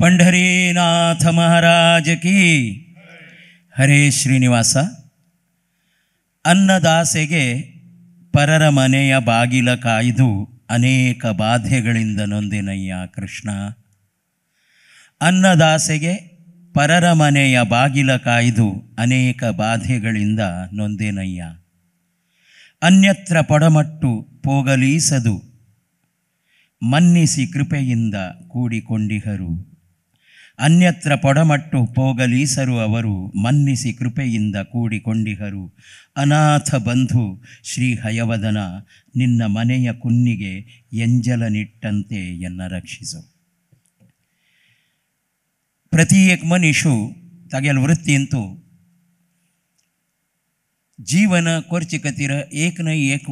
पंढरीनाथ महाराज की. ಹರೇ ಶ್ರೀನಿವಾಸ. ಅನ್ನದಾಸೆಗೆ ಪರರ ಮನೆಯ ಬಾಗಿಲ ಕಾಯ್ದು ಅನೇಕ ಬಾಧೆಗಳಿಂದ ನೊಂದೆನಯ್ಯ ಕೃಷ್ಣ. ಅನ್ನದಾಸೆಗೆ ಪರರ ಮನೆಯ ಬಾಗಿಲ ಕಾಯ್ದು ಅನೇಕ ಬಾಧೆಗಳಿಂದ ನೊಂದೆನಯ್ಯ. ಅನ್ಯತ್ರ ಪೊಡಮಟ್ಟು ಪೋಗಲೀಸದು ಮನ್ನಿಸಿ ಕೃಪೆಯಿಂದ ಕೂಡಿಕೊಂಡಿಹರು. ಅನ್ಯತ್ರ ಪೊಡಮಟ್ಟು ಪೋಗಲೀಸರು ಅವರು ಮನ್ನಿಸಿ ಕೃಪೆಯಿಂದ ಕೂಡಿಕೊಂಡಿಹರು. ಅನಾಥ ಬಂಧು ಶ್ರೀ ಹಯವದನ ನಿನ್ನ ಮನೆಯ ಕುನ್ನಿಗೆ ಎಂಜಲನಿಟ್ಟಂತೆ ಎನ್ನ ರಕ್ಷಿಸು. प्रति एक मनीषू तागेल वृत्तींतू जीवन करचे खातीर एक न्हय एक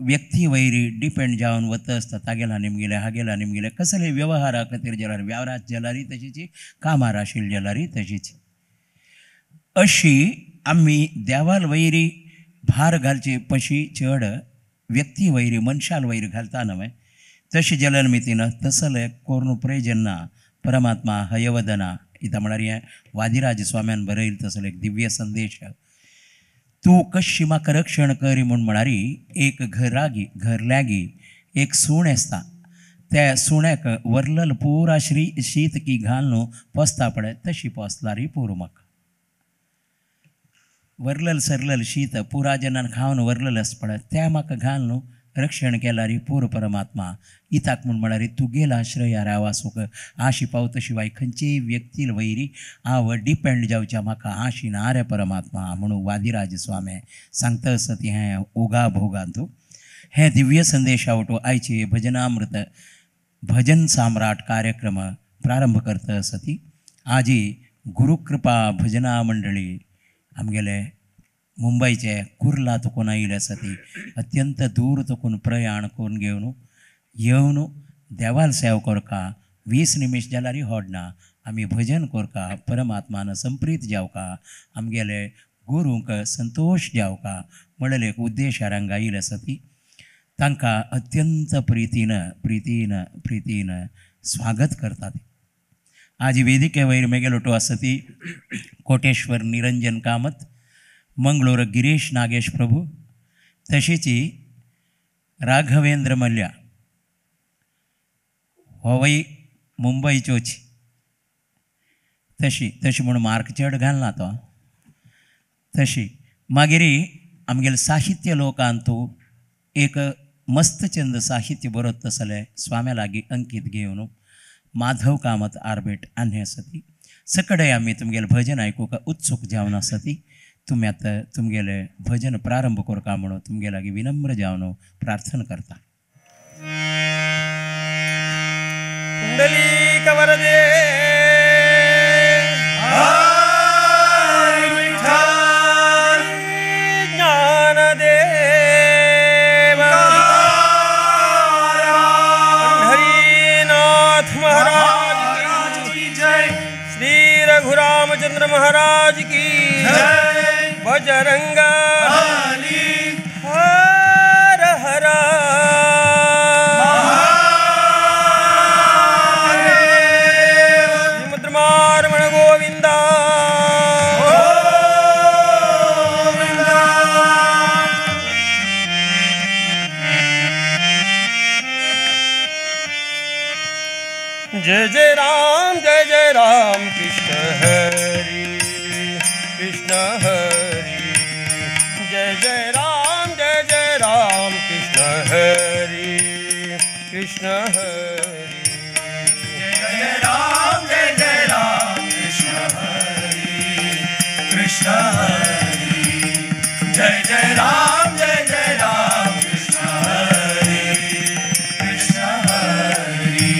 व्यक्ती वयरी डिपेंड जावन वता आसता. तागेला निमगेले हागेला निमगेले कसले व्यवहारा खातीर जाल्यार व्यवहारात जाल्यारय तशीच, कामार आशिल्ली जाल्यारय तशीच. अशी आमी देवाल वयरी भार घालचे पशी चड व्यक्ती वयरी मनशाल वयरी घालता न्हय. तशें जाल्यार मितीन तसले कोरून पळय जेन्ना परमात्मा हयवदना इथं म्हणणारी वादिराज स्वाम्यान बरयल तसलो एक दिव्य संदेश. तूं कशी म्हाका रक्षण करी म्हूण म्हणणारी एक घरल्यागी एक सूण आसता. त्या सुण्याक वरलल पुरा शीत की घालून पोसता पळय तशी पोसल्यारय पुरो म्हाका. वरलल सरलल शीत पुरा जेन्ना खावन वरलल आसता पळय त्या म्हाका घालून रक्षण केल्यारी पूर परमात्मा. इताक म्हूण म्हळ्यार तुगेल आश्रया रावासूक आशी पावता शिवाय खंयचेय व्यक्ती वयरी हांव डिपेंड जावच्या म्हाका आशी ना रे परमात्मा म्हणून वादिराज स्वामी सांगता आसता. हें ओगा भोगांतू हें दिव्य संदेशावटो आयचे भजनामृत भजन सम्राट कार्यक्रम प्रारंभ करता आसता. आजी गुरुकृपा भजना मंडळी आमगेले मुंबईचे कुर्ला तकून आयिल्ले आसा. ती अत्यंत दूर तकून प्रयाण करून येवन देवाल सेवा करका 20 निमिश जाल्यारय होडना आमी भजन करका परमात्मान संप्रीत जावका आमगेले गुरूंक संतोष जावका म्हणलेले एक उद्देशारांक आयिल्ले आसा. ती तांकां अत्यंत प्रितीन स्वागत करतात. आज वेदिके वयर मेगेलोटो आसा ती कोटेश्वर निरंजन कामत, मंगळूर गिरीश नागेश प्रभू, तशीच राघवेंद्र मल्ल्या होवय मुंबईच्योच. तशी म्हूण मार्क चड घालना तो. तशी मागीर आमगेले साहित्य लोकांतू एक मस्त चंद साहित्य बरोवत तसले स्वाम्या लागीं अंकीत घेवन माधव कामत आर्बेट आनी आसा. ती सकडे आमी तुमगेलें भजन आयकूंक उत्सुक जावन आसा. ती तुम्ही आता तुमगेले भजन प्रारंभ करका म्हणून तुमगे लागीं विनम्र जावन प्रार्थना करता. पुंडलीक वरदे ज्ञानदेव पंढरीनाथ महाराज की जय. श्री रघुरामचंद्र महाराज की जय. बजरंग बली हर हर महादेव. श्रीमद्रमारमण गोविंदा गोविंदा. जय जय राम कृष्ण हरि कृष्ण हरि. जय जय राम कृष्ण हरि कृष्ण हरि. जय राम कृष्ण हरि कृष्ण हरि. जय जय राम कृष्ण हरि कृष्ण हरि.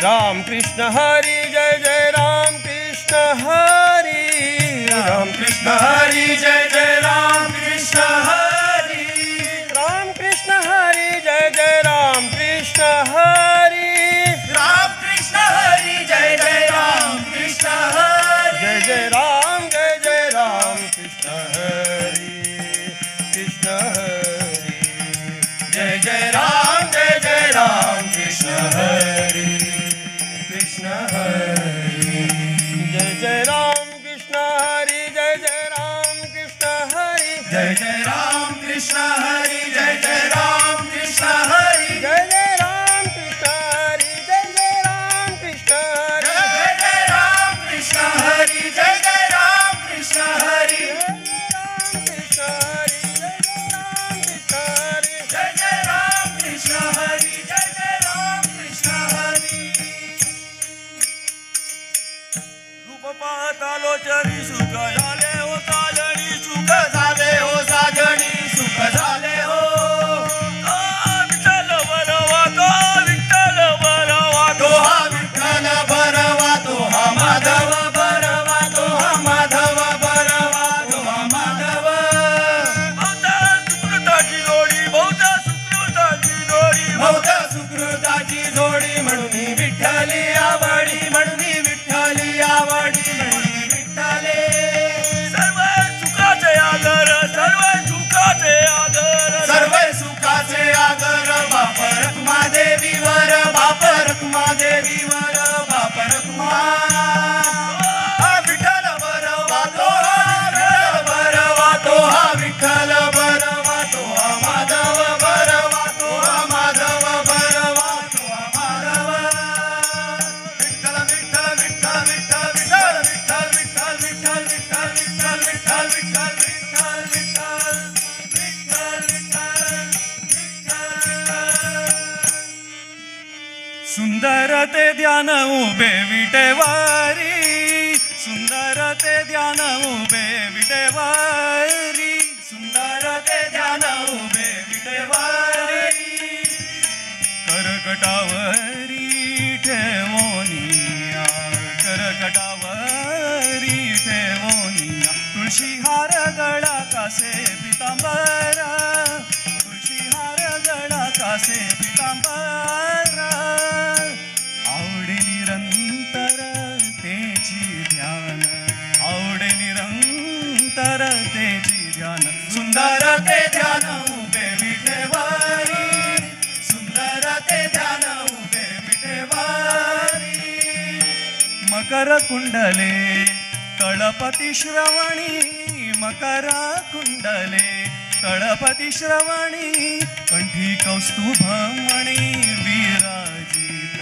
राम कृष्ण हरि जय जय राम कृष्ण हरि. राम कृष्ण हरि जय जय राम कृष्ण हरि. राम कृष्ण हरि जय जय राम कृष्ण हरि. राम कृष्ण हरि जय जय राम कृष्ण हरि. जय जय राम कृष्ण हरि कृष्ण हरि. जय जय राम कृष्ण हरि कृष्ण गोचरी सुख झाले हो साजणी सुख झाले हो साजणी सुख झाले हो विठ्ठल बरवा तो विठ्ठल बरवा तो हा विठ्ठल बरवा तो हा माधव बरवा तो हा माधव बरवा तो हा माधव बहुता सुकृताची जोडी बहुता सुकृताची जोडी बहुता सुकृताची जोडी म्हणून विठ्ठली आवडी म्हणून विठ्ठली आवडी म्हणून विठ्ठले सर्व सुखाचे आगर सर्व सुखाचे आगर सर्व सुखाचे आगर बाप रखमा देवीवर बाप रखमा देवीवर बाप रखमा विठ्ठल बरवा तो हा विठ्ठल बरवा तो हा विठ्ठल बरवा तो हा माधव बरवा तो हा माधव बरवा तो हा माधव विठ्ठल विठ्ठल विठ्ठल विठ्ठल विठ्ठल विठ्ठल विठ्ठल विठ्ठल विठ्ठल विठ्ठल विठ्ठल विठ्ठल सुंदर ते ध्यान उभे विटेवारी सुंदर ते ध्यान उभे विटेवारी सुंदर ते ध्यान उभे विटेवारी करकटावरी ठेवोनिया करकटावरी ठेवोनिया तुळशी हार गळा कासे पितांबरा तुळशी हार गळा कासे पितांबरा आवडे निरंतर तेची ध्यान आवडे निरंतर तेची ध्यान सुंदर ते ध्यान उभे विटेवारी सुंदर ते ध्यान उभे विटेवारी मकर कुंडले तळपती श्रवणी मकर कुंडले तळपती श्रवणी कंठी कौस्तुभमणी विराजित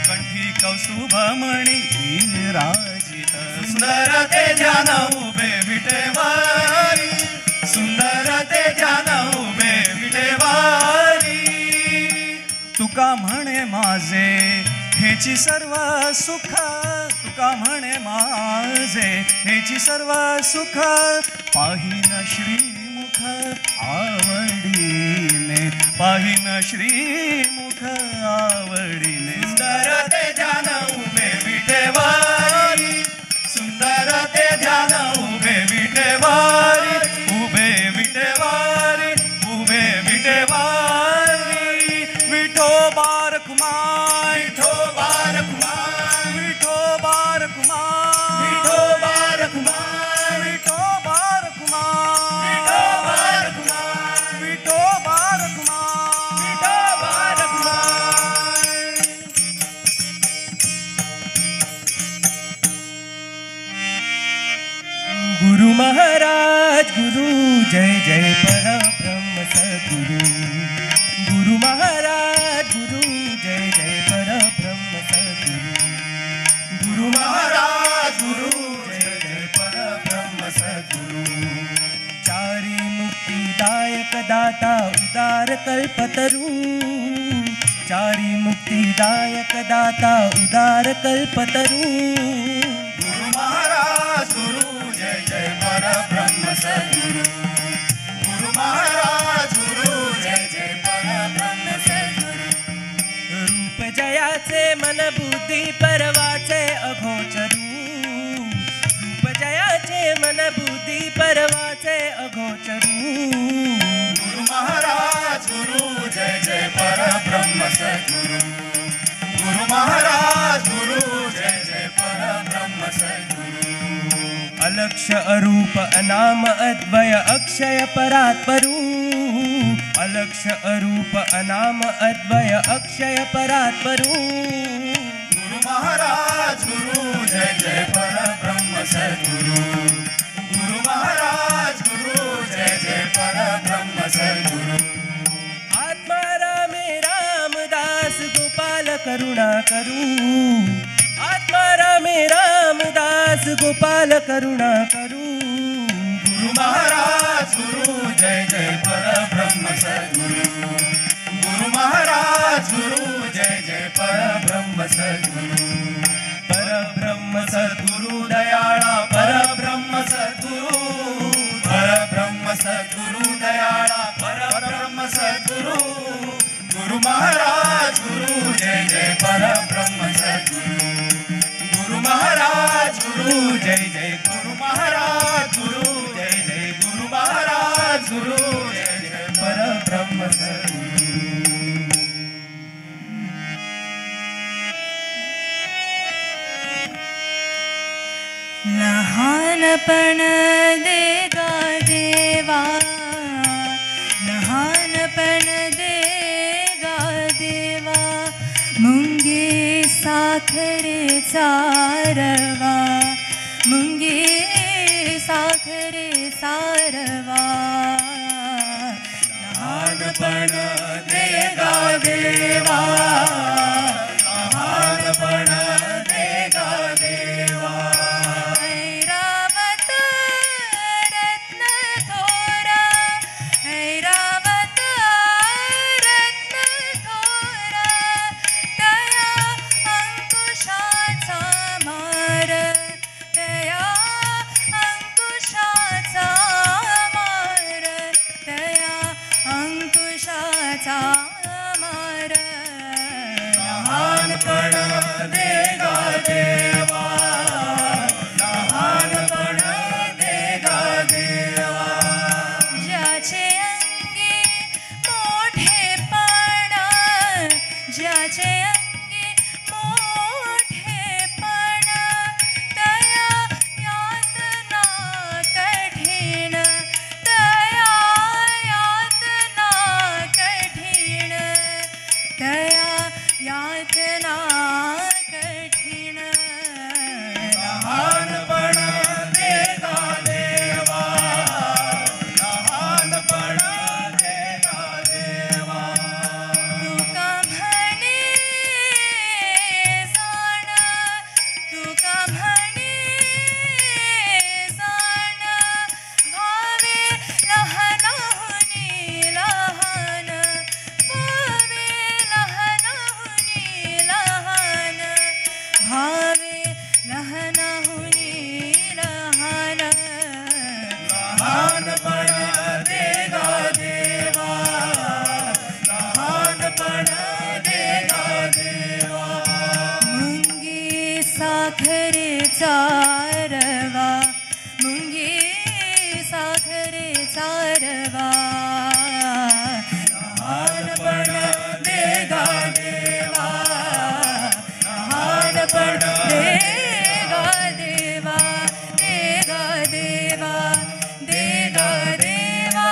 कंठी कौस्तुभमणी विराजित सुंदर ते ध्यान उभे विटेवारी सुंदर ते ध्यान उभे विटेवारी तुका म्हणे माझे हेची सर्व सुख तुका म्हणे माझे हेची सर्व सुख पाहिन श्रीमुख आवडीने पाहिन श्रीमुख आवडीने सुंदर ते ध्यान उभे विटेवारी सुंदर ते ध्यान उभे विटेवारी उभे विटेवारी उभे विटेवारी विठोबा रखुमाई विठोबा रखमा विठोबा रखुमाई विठोबा रखमा विठोबा रखुमाई विठोबा रखमा विठोबा रखुमाई विठोबा रखमा गुरु महाराज गुरु जय जय परब्रह्म सद्गुरु गुरु महाराज गुरु जय जय परब्रह्म सद्गुरु गुरु महाराज गुरु जय जय परब्रह्म सद्गुरु चारी मुक्तिदायक दाता उदार कल्पतरु चारी मुक्तिदायक दाता उदार कल्पतरु गुरु महाराज गुरु जय जय परब्रह्म सद्गुरु गुरु महाराज गुरु जय जय परब्रह्म सद्गुरु रूप जयाचे मन बुद्धी परवाचे अघोचरू रूप जयाचे मन बुद्धी परवाचे अघोचरू गुरु महाराज गुरु जय जय परब्रह्म सद्गुरु गुरु महाराज गुरु जय जय परब्रह्म सद्गुरु अलक्ष अरूप अनाम अद्वय अक्षय परात्परू अलक्ष अरूप अनाम अद्वय अक्षय परात्परू गुरु महाराज गुरु जय जय परब्रह्म सद्गुरु गुरु महाराज गुरु जय जय परब्रह्म सद्गुरु आत्मा रामे रामदास गोपाल करुणा करू आत्मा रामे रामदास गोपाल करुणा करू गुरु महाराज गुरु जय जय परब्रह्म सद्गुरु गुरु महाराज गुरु जय जय परब्रह्म सद्गुरु परब्रह्म सद्गुरु दयाळा पर लहानपण दे गा देवा, लहानपण दे गा देवा, मुंगी साखरेचा रवा, मुंगी साखरेचा रवा, लहानपण दे गा देवा, लहानपण दे गा देवा. ऐरावत रत्न थोरा, ऐरावत रत्न थोरा, तया अंकुशाचा मार, तया अंकुशाचा मार, तया अंकुशाचा मार. लहानपण दे गा देवा, लहानपण दे गा देवा. ज्याचे अंगी मोठेपण, ज्याचे अंगी मोठेपण, तया यातना कठीण, तया यातना कठीण, तया यातना कठीण. लहानपण दे गा देवा, लहानपण दे गा देवा. तुका म्हणे जाण, तुका म्हणे जाण, व्हावे लहानाहुनी लहान, व्हावे लहानाहुनी लहान, व्हावे लहानाहुनी लहान. लहानपण दे गा देवा, लहानपण दे गा देवा. मुंगी साखरेचा रवा, मुंगी साखरेचा रवा, लहानपण दे गा देवा, लहानपण दे गा देवा, दे गा देवा, दे गा देवा.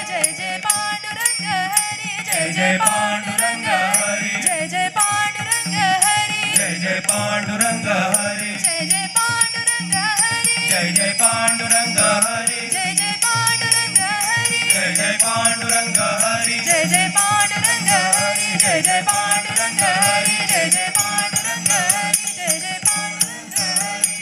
जय जय पांडुरंग हरी, जय जय पांडुरंग हरी, जय जय पांडुरंग हरी, जय जय पांडुरंग हरी, जय जय पांडुरंग हरी, जय जय पांडुरंग हरी, जय जय पांडुरंग हरी, जय जय पांडुरंग हरी. जय जय पांडुरंग हरी, जय जय पांडुरंग हरी, जय जय पांडुरंग हरी, जय जय पांडुरंग हरी.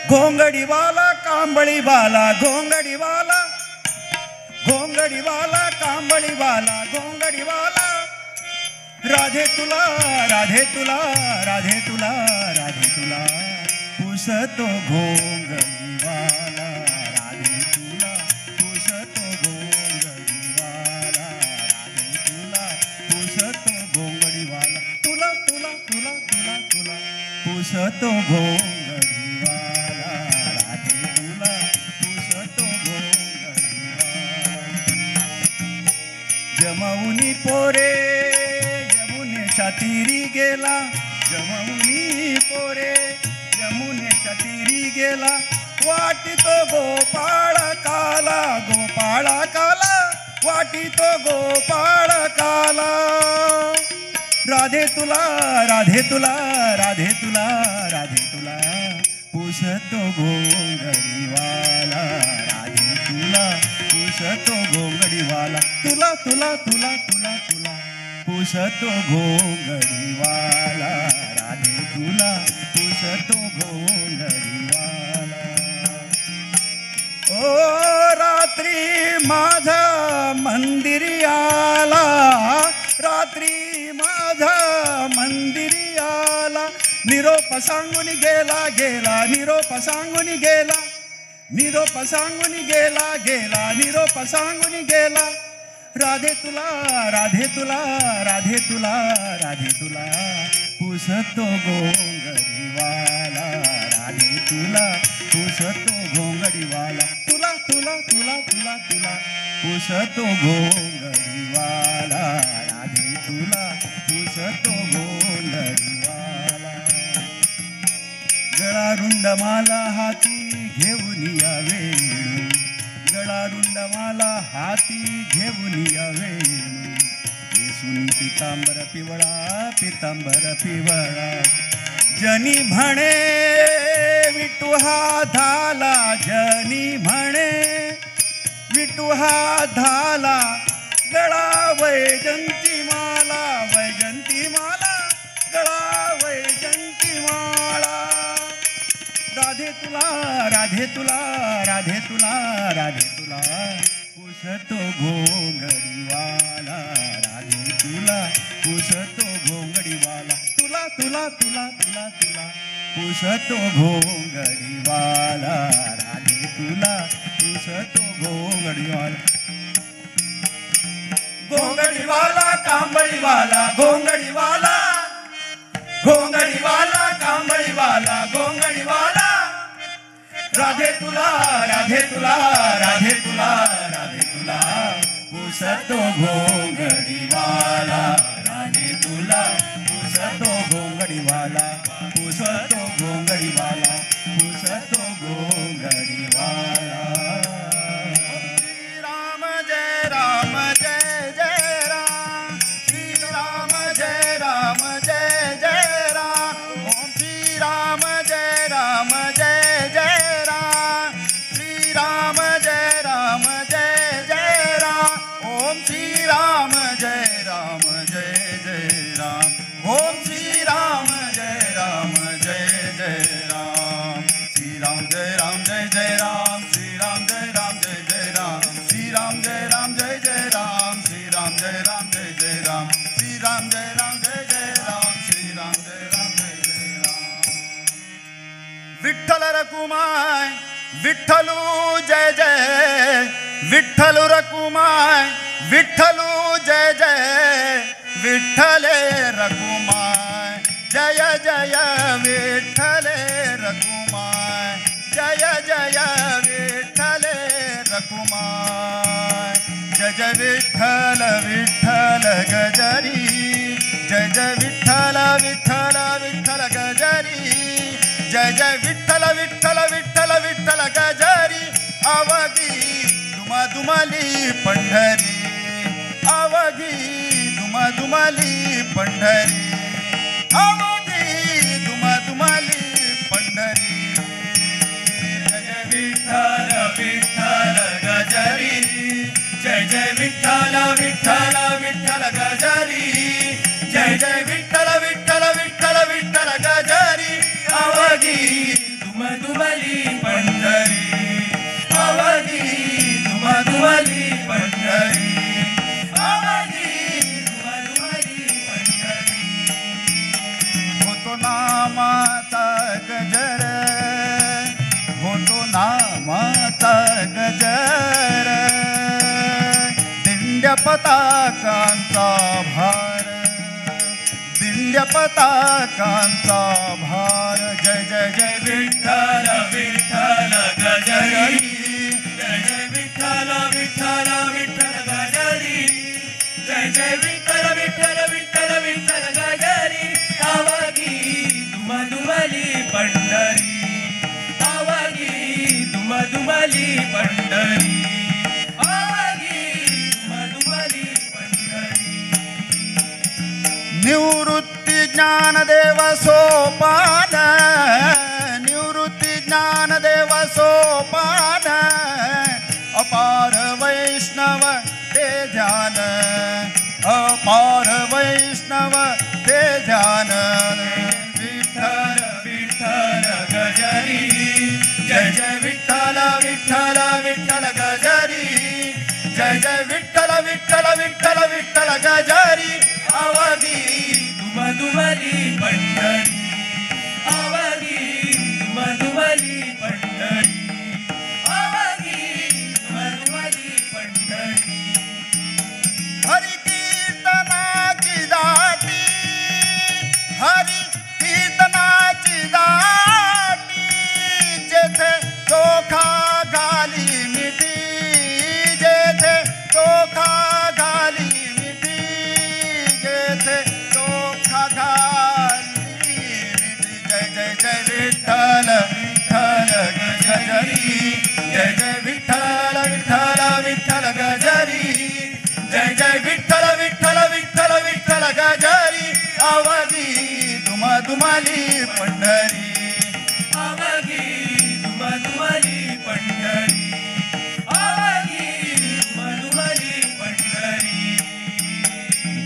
घोंगडीवाला कांबळीवाला, घोंगडीवाला, घोंगडीवाला कांबळीवाला, घोंगडीवाला. राधे तुला, राधे तुला, राधे तुला, राधे तुला, पुसतो घोंगडीवाला. राधे तुला पुसतो घोंगडीवाला, राधे तुला पुसतो घोंगडीवाला. तुला तुला तुला तुला तुला पुसतो घोंगडीवाला, राधे तुला पुसतो घोंगडीवाला. जमवुनी पोरे यमुनेच्या तीरी गेला, जमवुनी पोरे यमुनेच्या तीरी गेला. वाटितो गोपाळ काला, गोपाळ काला, वाटितो गोपाळ काला. राधे तुला, राधे तुला, राधे तुला, राधे तुला, पुसतो घोंगडीवाला. राधे तुला पुसतो घोंगडीवाला. तुला तुला तुला तुला तुला पुसतो घोंगडीवाला. राधे तुला पुसतो घोंगडीवाला. ओ रात्री माझा मंदिरी आला, रात्री माझा मंदिरी आला. निरोप सांगून गेला गेला, निरोप सांगून गेला, निरोप सांगून गेला गेला, निरोप सांगून गेला. राधे तुला, राधे तुला, राधे तुला, राधे तुला, पुसतो घोंगडीवाला. राधे तुला पुसतो घोंगडीवाला. तुला तुला तुला तुला तुला पुसतो घोंगडीवाला. राधे तुला पुसतो घोंगडीवाला. गळारुंड माला हाती घेऊन या वेणू गळारुंड माला हाती घेऊन या वेणू येसून पितांबर पिवळा जनी म्हणे विठू हा धाला जनी म्हणे विठू हा धाला गळा वैजंती माला गळा वैजंती माला राधे तुला पुसतो घोंगडीवाला राधे तुला पुसतो घोंगडीवाला तुला पुसतो घोंगडीवाला राधे तुला पुसतो घोंगडीवाला घोंगडीवाला कांबळीवाला घोंगडीवाला कांबळीवाला राधे तुला पुसतो घोंगडीवाला राधे तुला पुसतो घोंगडीवाला पुसतो घोंगडीवाला राम जय राम जय जय राम श्री राम जय राम जय जय राम ओम श्री राम जय राम जय जय राम श्री राम जय राम जय जय राम ओम श्री राम जय राम जय जय राम ओम श्री राम जय राम जय जय राम श्री राम जय राम जय जय राम श्री राम जय राम जय जय राम श्री राम जय राम जय जय राम श्री राम जय राम जय जय राम श्री राम जय राम जय जय राम श्री राम जय राम जय जय राम विठ्ठल रकुमाय विठ्ठलू जय जय विठ्ठलू रकुमाय विठ्ठलू जय जय विठ्ठले रकुमाय जय जय विठ्ठले रकुमाय जय जय विठ्ठले रकुमाय जय जय विठ्ठल विठ्ठल गजरी जय जय विठ्ठल विठ्ठल विठ्ठल गजरी जय जय विठ्ठल विठ्ठल विठ्ठल विठ्ठल गजरी अवघी दुमादुमाली पंढरी अवघी दुमादुमाली पंढरी अवघी दुमादुमाली पंढरी जय जय विठ्ठल विठ्ठल गजरी जय जय विठ्ठल विठ्ठल विठ्ठल गजरी जय जय विठ्ठल विठ्ठल विठ्ठल विठ्ठल गजरी अवघी दुमादुमाली पंढरी अवघी दुमादुमाली पंढरी होतो नामाचा गजर होतो नामाचा गजर दिंड्या पताकांचा भार दिंड्या पताकांचा भार जय जय जय विठ्ठल विठ्ठल गजरी जय जय विठ्ठल विठ्ठल विठ्ठल गजरी जय जय विठ्ठल विठ्ठल विठ्ठल विठ्ठल गजरी अवघी दुमादुमाली पंढरी अवघी दुमादुमाली पंढरी अवघी दुमादुमाली पंढरी निवृत्ती ज्ञानदेव सोपान निवृत्ती ज्ञानदेव सोपान अपार वैष्णव ते ध्यान अपार वैष्णव ते ध्यान विठ्ठल विठ्ठल गजरी जय जय विठ्ठल विठ्ठल विठ्ठल गजरी जय जय विठ्ठल विठ्ठल विठ्ठल विठ्ठल गजरी अवघी दुमादुमाली पंढरी अवघी दुमादुमाली पंढरी अवघी दुमादुमाली पंढरी हरि कीर्तनाची दाटी हरि कीर्तनाची दाटी जेथे चोखा घाली मिठी जेथे चोखा घाली मिठी जेथे चोखा घाली दुमदुमली पंढरी अवघी दुमदुमली पंढरी अवघी दुमदुमली पंढरी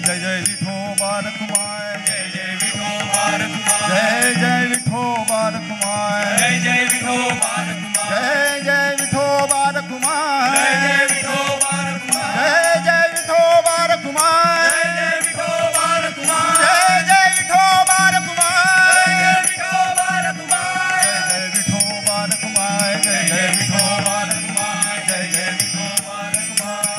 जय जय विठोबा रखुमाय जय जय विठोबा रखुमाय जय जय विठोबा रखुमाय जय जय विठोबा रखुमाय जय जय विठोबा रखुमाय जय जय विठोबा रखुमाय जय जय विठोबा रखुमाय जय जय विठोबा रखुमाय जय जय विठोबा रखुमाय जय विठोबा रखुमाय जय विठोबा रखुमाय जय जय विठोबा रखुमाय जय जय विठोबा रखुमाय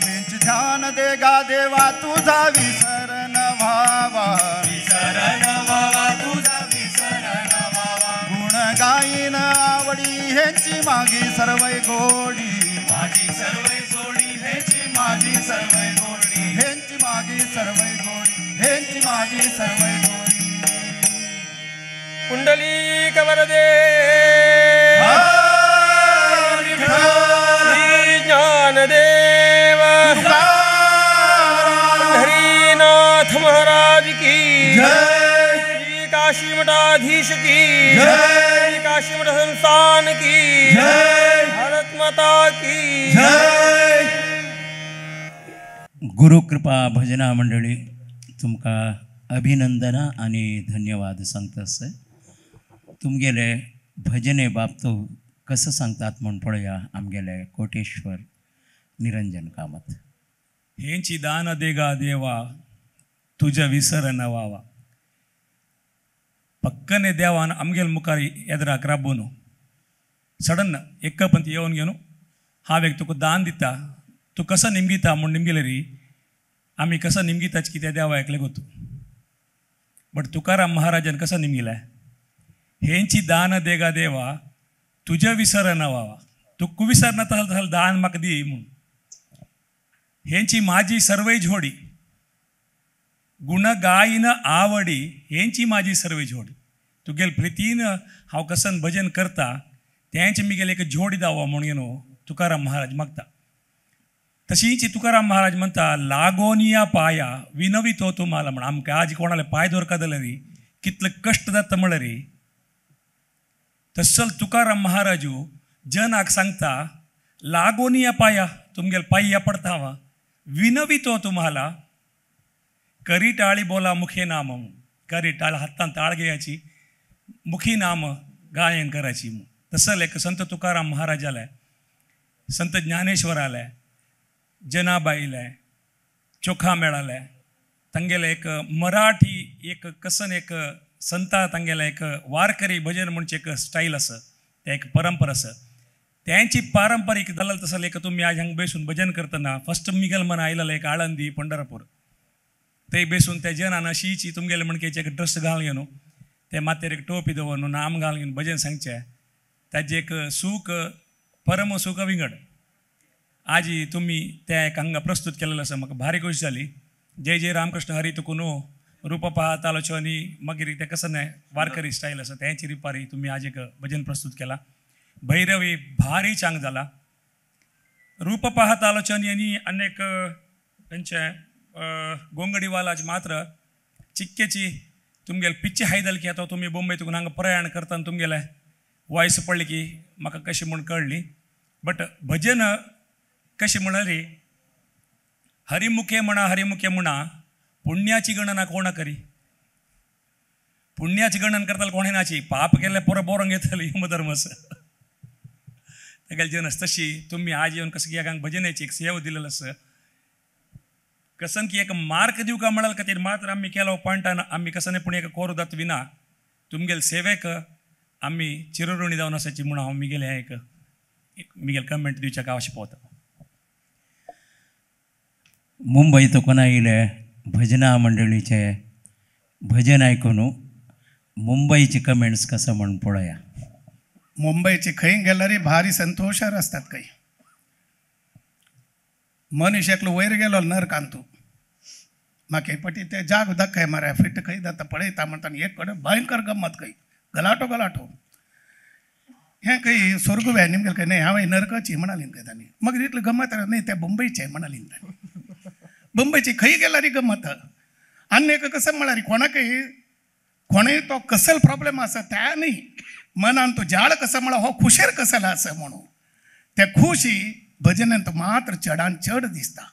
त्यांचे ध्यान देगा देवा तुझा विसर न व्हावा विसरण व्हावा तुझा विसरण व्हावा गुण गायन आवडी ह्यांची मागी सर्वै गोडी माझी सर्व सोडी ह्याची माझी सर्वै गोडी ह्यांची मागी सर्वै गोडी ह्यांची मागी सर्वै गोडी पुंडलिक वरदे श्री ज्ञानदेव हरिनाथ महाराज की जय श्री काशी मठाधीश की जय श्री काशी मठ संस्थान की जय भारत माता की जय गुरुकृपा भजना मंडळी तुमका अभिनंदना आणि धन्यवाद सांगतास. तुमगेले भजने बाबतो कसं सांगतात म्हण पळया आमगेले कोटेश्वर निरंजन कामत. हेंची दान देगा देवा तुझ्या विसर न व्हावा. पक्कने देवान आमगेल मुखारी येदराक राबून सडन पंत येवन घेवन हांव एक तुका दान दिता तू कसं निमगिता म्हूण निमगेले री आमी कसं निमगिताच की त्या देवा एकले गोतू. बट तुकाराम महाराजान कसं निमगिलाय हेंची दान देगा देवा तुझ्या विसर न व्हावा. तू कुविसर न तसं दान म्हाका दी म्हूण. हेंची माझी सर्वै जोडी गुण गायन आवडी हेंची माझी सर्वे जोडी. तुगेल प्रितीन हांव कसन भजन करता तेंचे मिगेल एक जोडी दावा म्हणून न्हू तुकाराम महाराज मागता. तशींच तुकाराम महाराज म्हणता लागोनिया पाया विनवितो तुम्हाला म्हण. आमकां आज कोणाले पाय दोरका जाल्यार री कितले कश्ट जाता म्हणल्यार री तसल तुकाराम महाराजू जनाक सांगता लागोनिया पाया तुमगेल पायया पडता वा विनवितो तुम्हाला करी टाळी बोला मुखे नाम. करी टाळ हातान ताळ घेयाची मुखी नाम गायन करायची. तसल एक संत तुकाराम महाराज आलाय, संत ज्ञानेश्वर आलाय, जनाबाईलाय, चोखा मेळालाय. तांगेले एक मराठी एक कसन एक संता तांगेला एक वारकरी भजन म्हणचे एक स्टाईल आसा ते एक परंपरा आसा. त्यांची पारंपरिक जाल्यार तसले एक तुम्ही आज हांगा बेसून भजन करतना फर्स्ट मिगल मन आयलेलं एक आळंदी पंढरपूर ते बेसून त्या जनान अशीची तुमगेले म्हणकेचे एक ड्रेस घालून न्हू ते मातेर एक टोपी दवरून नाम घालून भजन सांगचे ताजे एक सूख परम सूख विंगड आज तुम्ही त्या एक हांगा प्रस्तुत केलेलं आसा. म्हाका भारी खुशी जाली. जय जय रामकृष्ण हरी तुकुनो रूप पाहत आलोचो आनी मागीर ते कसं नाही वारकरी स्टाईल आसा त्यांची रिपारी तुम्ही आज एक भजन प्रस्तुत केला. भैरवी भारी चांग झाला. रूप पाहत आलोचनी आणि अनेक त्यांचे गोंगडीवालाज मात्र चिक्केची तुमगेले पिच्ची हायदल की आता तुम्ही मुंबईतून हांगा प्रयाण करतना तुमगेले वॉयस पडली की म्हाका कशी म्हूण कळली. बट भजन कशी म्हणाली हरिमुखे म्हणा पुण्याची गणना कोणा करी. पुण्याची गणना करताल कोणे नाची पाप केले पोरं बोरंग घेतली यमधर्मस तेगेले जनस. तशी तुम्ही आज येऊन कसं की एकांक भजनाची एक सेवा दिलेलं असं कसन की एक मार्क दिवका म्हणाल खातीर मात्र आम्ही केलो पॉयंटान आम्ही कसं नाही पुणे एक कोरू जात विना तुमगेल सेवेक आम्ही चिरऋणी जावन आसाची म्हणून हांव मिगेले एक मिगेल कमेंट दिवच्याक आवश्यक पावता. मुंबईत कोणा येयले भजना मंडळीचे भजन ऐकून मुंबईचे कमेंट्स कसं म्हण पळया. मुंबईचे खंय गेल्यार भारी संतोशार असतात काही मनीस एकलो वयर गेलो नरकांतू म्हाका एक पटी ते जाग दाखय मारा फिट खंय जाता पळयता म्हणटा एक कडेन भयंकर गम्मत खंय गलाटो हें खंय स्वर्ग व्हॅनीम गेल खंय न्ही हांवें नरकाची म्हणाली खंय तांणी मग इतलें गम्मत न्ही ते मुंबईचे म्हणाली मुंबईची खंय गेल्यार गम्मत आनी कसं म्हळ्यार कोणय तो कसल प्रॉब्लेम आसा त्या न्ही मनान तो झाड कसं म्हळ्यार हो खुशेर कसला आसा म्हणून त्या खुशी भजनांत मात्र चडान चड दिसता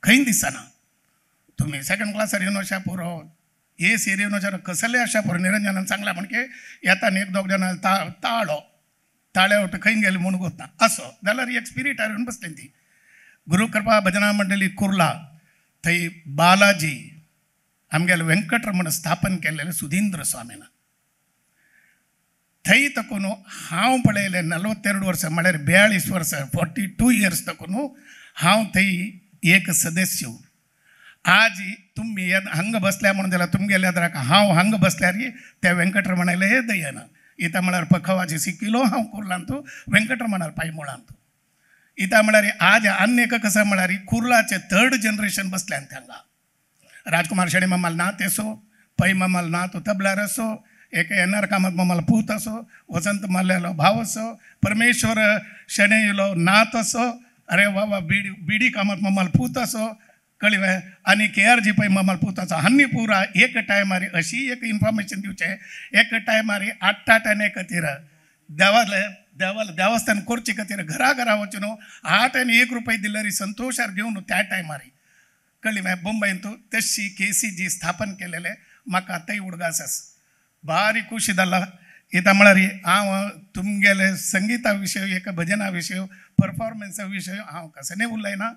खंय दिसना तुम्ही सेकंड क्लासार येवन अशा पुरो ए सिरियन वचून कसले अशा पुरो निरंजनान सांगला म्हणजे येताना एक दोग जाणां ताळ्या वट खंय गेले म्हणून गोतना असो जाल्यार एक स्पिरिटार येवन बसलें ती गुरुकृपा भजना मंडळी कुर्ला थंय बालाजी आमगेले वेंकटरमण स्थापन केलेले सुधींद्र स्वामीन थंय तकून हांव पळयलें 42 वर्सां म्हळ्यार 42 वर्सां 42 इयर्स तकून हांव थंय एक सदस्य आज तुम्ही हांग बसल्या म्हणून जाल्यार तुमगेल्या दराक हांव हांग बसल्यार त्या वेंकटरमणाला हे दयना इता म्हळ्यार पखवाची सिक्किलो हांव कुर्लांतू वेंकटरमणार पांय मुळांतू इता म्हळ्यार आज आनी एक कसं म्हळ्यार कुर्लाचे 3rd जनरेशन बसल्यान हांगा राजकुमार शेणे मम्माल नात असो पै मम्माल नात तबलार असो एक एन आर कामत मम्माल पूत असो वसंत मल्ल्यालो भाव असो परमेश्वर शेणे इलो नात असो अरे बाबा बीडी कामत मम्माल पूत असो कळिवे आनी KRG पै मम्माल पूत असो हांनी पुरा एक टायमार अशी एक इन्फॉर्मेशन दिवचे एक टायमार 8 आनी खातीर देवस्थान करचे खातीर घरा वचून 8 आनी 1 रुपया दिल्यार संतोशार घेवन त्या टायमार कळिवे मुंबईन तूं तशी KCG स्थापन केलेले म्हाका आतांय उडगास आसा भारी खुशी जाला इता म्हळ्यार हांव तुमगेले संगीता विशय एक भजना विशय परफॉर्मन्सा विशय हांव कसं उलयना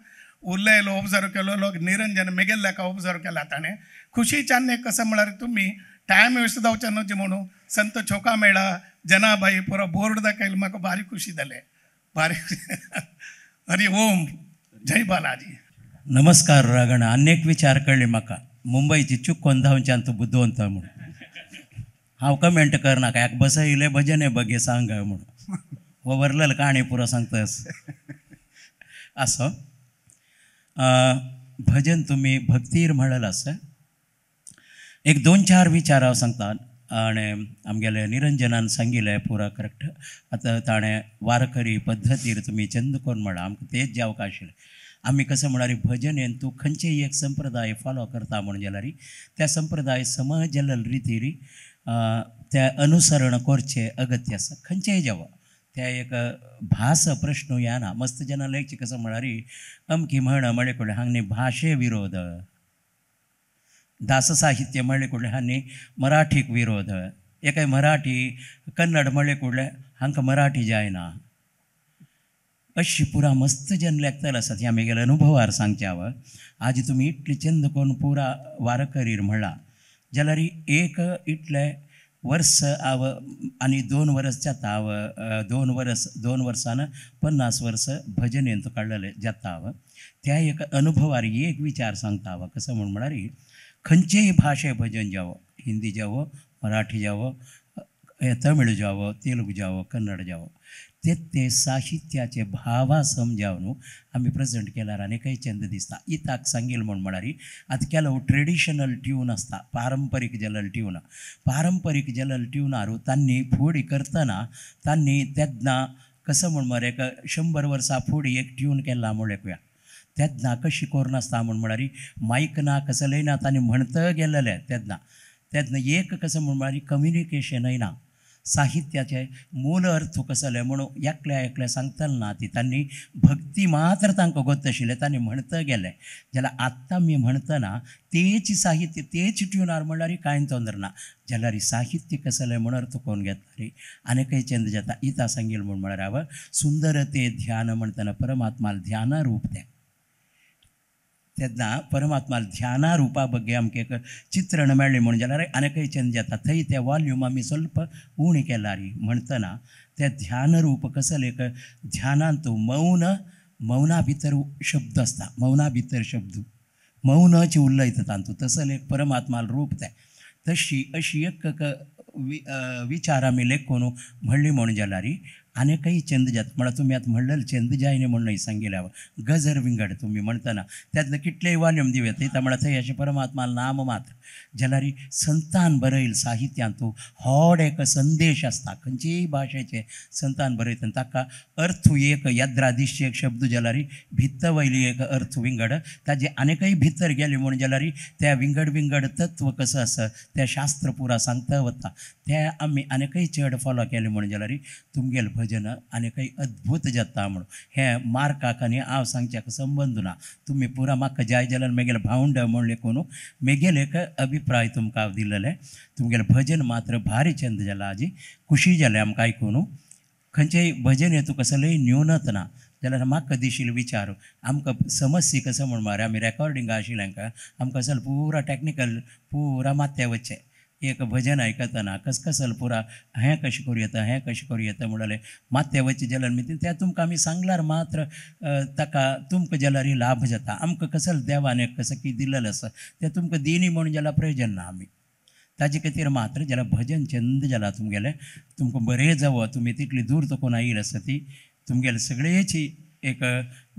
उरलेलो ऑब्जर्व केलो लोक निरंजन मेगेल्ल्याका ऑब्जर्व केला ताणें खुशीच्यान कसं म्हळ्यार तुमी टायम वेस्ट जावचे न्हू म्हणून संत छोका मेळा जनाबाई पुरो बोर्ड दाखयलो म्हाका भारी खुशी जाले भारी हरी ओम जय बालाजी नमस्कार रागण अनेक विचार कळ्ळे म्हाका मुंबयची चुक्कोन धांवच्यान तूं बुद्धवंत म्हणून हांव कमेंट करनाका एक बस इले भजने बगे सांग म्हणून हो वरलेलो काणी पुरो सांगतस असो भजन तुम्ही भक्तीर म्हणलेलं आसा एक 2-4 विचार हांव सांगता आणि आमगेले निरंजनान सांगिल्ले पुरा करेक्ट आतां ताणें वारकरी पद्दतीर तुमी चंद करून म्हणा आमकां तेच जावक आशिल्लें आमी कसं म्हळ्यार भजनेन तूं खंयचेय एक संप्रदाय फॉलो करता म्हणून जाल्यार त्या संप्रदाय समज जाल्ले रितीर त्या अनुसरण करचें अगत्य आसा खंयचेय जावं त्या एक भास प्रश्न येना मस्त जना लेखचे कसं म्हळ्यार अमकी म्हळे कडे हांगनी भाशे विरोध दास साहित्य म्हळे कडले हांनी मराठीक विरोध एकाय मराठी कन्नड म्हळे कडले हांकां मराठी जायना अशी पुरा मस्त जन लेखतल आसात ह्या आमगेल्या अनुभवार सांगचे हांव आज तुमी इतली चंद करून पुरा वारकरीर म्हणला जाल्यार एक इतले वर्स हांव आनी 2 वर्स जाता हांव 2 वर्सान 50 वर्स भजनेंत काडलेले जाता हांव त्या एक अनुभवार एक विचार सांगता हांव कसं म्हळ्यार खंयचेय भाशे भजन जावं हिंदी जावं मराठी जावं तमिळ जावं तेलुगू जावं कन्नड जावं ते साहित्याचे भावा समजावन आमी प्रेजेंट केल्यार आनीकय चंद दिसता इताक सांगिल्लें म्हळ्यार आतां केलो ट्रेडिशनल ट्यून आसता पारंपारीक जाल्लेले ट्युनारू तांणी फुडें करतना तांणी तेन्ना कसं म्हळ्यार एक 100 वर्सां फुडें एक ट्यून केला म्हळ्यार तेन्ना कशी करूनासता म्हळ्यार मायक ना कसं लयना तांणी म्हणत गेलेले तेन्ना एक कसं म्हळ्यार कम्युनिकेशनय ना साहित्याचे मूल अर्थ कसले म्हणून एकल्या सांगतले ना ती तांणी भक्ती मात्र तांकां गोत आशिल्ले तांणी म्हणत गेले जाल्यार आत्तां मी म्हणतना तेच साहित्य तेच ट्युनार म्हळ्यार कांय तोंदर ना जाल्यार साहित्य कसले म्हण अर्थ कोण घेतले आनीकय चंद जाता इता सांगिल्लें म्हळ्यार हांव सुंदर ते ध्यान म्हणटना परमात्मा ध्यान रूप तेन्ना परमात्मा ध्याना रुपा बग्गे आमकां एक चित्रण मेळ्ळें म्हण जाल्यार आनीकय चंद जाता थंय ते वॉल्यूम आमी स्वल्प उणी केल्यार म्हणटना ते ध्यान रूप कसले एक ध्यानांत मौना भितर शब्द आसता मौना भितर शब्द मौनाची उलयता तांतू तसले एक परमात्मा रूप ते तशी अशी एक विचार आमी लेखून म्हणली म्हण जाल्यार अनेकही छंद जात म्हणा तुम्ही आता म्हणलं छंद जायने म्हणूनही सांगेल्या गजर विंगड तुम्ही म्हणताना त्यातनं कितलेही वान्यम दिव्यात येता म्हणा थंय अशें परमात्माला नाम मात्र जाल्यार संतान बरयल साहित्यान तूं व्हड एक संदेश आसता खंयचेय भाशेचे संतान बरयता ताका अर्थ एक याद्रादिश्य एक शब्द जाल्यार भित्त वयली एक अर्थ विंगड ताजे अनेकही भितर गेले म्हणून जाल्यार त्या विंगड तत्व कसं आसा त्या शास्त्र पुरा सांगता वता ते आमी अनेकही चड फॉलो केले म्हणून जाल्यार तुमगेल भजन अनेकही अद्भुत जाता म्हणून हें मार्काक आनी हांव सांगच्याक संबंद ना तुम्ही पुरा म्हाका जाय जाल्यार म्हगेल भावंड म्हण लेखून म्हगेल एक अभिप्राय तुमकां हांव दिलेले तुमगेलें भजन मात्र भारी छंद जाला हाजी खुशी जाले आमकां आयकून खंयचेय भजन हेतू कसलेय न्यूनत ना जाल्यार म्हाका दिशिल्लो विचार आमकां समस्या कसं म्हण मारे आमी रेकॉर्डिंगा आशिल्ल्यांका आमकां असल पुरा टॅक्निकल पुरा माथ्या वच्चें एक भजन आयकतना कसकसल पुरा हें कशें करूं येता म्हणलें माथ्या वच्चें जाल्यार मी त्या तुमकां आमी सांगल्यार मात्र ताका तुमकां जाल्यार लाभ जाता आमकां कसल देवान कसं कितें दिलेलें आसा तें तुमकां दिनी म्हणून जाल्यार प्रयोजन ना आमी ताजे खातीर मात्र जाल्यार भजन छंद जाला तुमगेलें तुमकां बरें जावो तुमी तितली दूर तकून आयिल्ली आसा ती तुमगेले सगळेची एक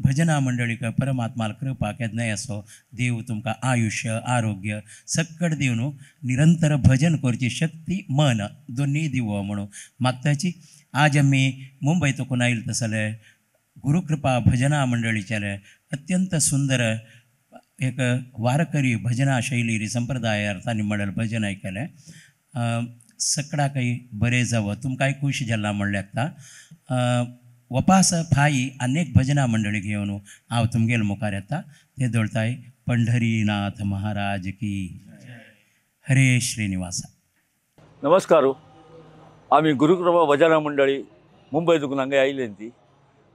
भजना मंडळीक परमात्माल कृपा केदनाय असो देव तुमकां आयुष्य आरोग्य सक्कड दिवन निरंतर भजन करची शक्ती मन दोन्ही दिवो म्हणून मागताची आज आमी मुंबय तकून आयिल्ले तसले गुरुकृपा भजना मंडळीचेले अत्यंत सुंदर एक वारकरी भजना शैली संप्रदाय अर्थांनी म्हणल्यार भजन आयकलें सगळ्याकय बरें जावं तुमकांय खूश जाला म्हणल्यार आता वपास फाई अनेक भजना मंडळी घेवन हांव तुमगेल मुखार येता ते दोळताय पंढरीनाथ महाराज की हरे श्रीनिवासा नमस्कार आम्ही गुरुकृपा भजना मंडळी मुंबय दुखून हांगा आयिल्ली ती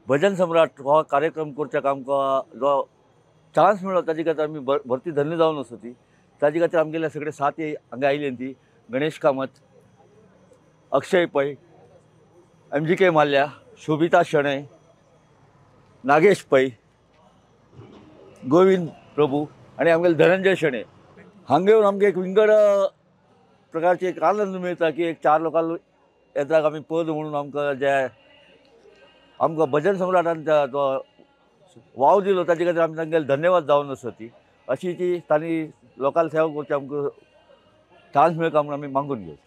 भजन सम्राट हो कार्यक्रम करच्याक आमकां जो चान्स मेळ्ळो ताजे खातीर आमी भरती धन्य जावन आसा ती ताजे खातीर आमगेले सगळे साथी हांगा आयिल्ली ती गणेश कामत अक्षय पै MGK माल्या शोभिता शेणै नागेश पै गोविंद प्रभू आणि आमगेले धनंजय शेणै हांगा येवन आमकां एक विंगड प्रकारची एक आनंद मेळटा की एक 4 लोकांक येतात आमी पद म्हणून आमकां जे आमकां भजन सम्राटान जो वाव दिलो ताजे खातीर आमी तांगेले धन्यवाद जावन आसा ती अशी ती तांणी लोकांक सेवा करची आमकां चान्स मेळटा म्हणून आमी मागून घेवं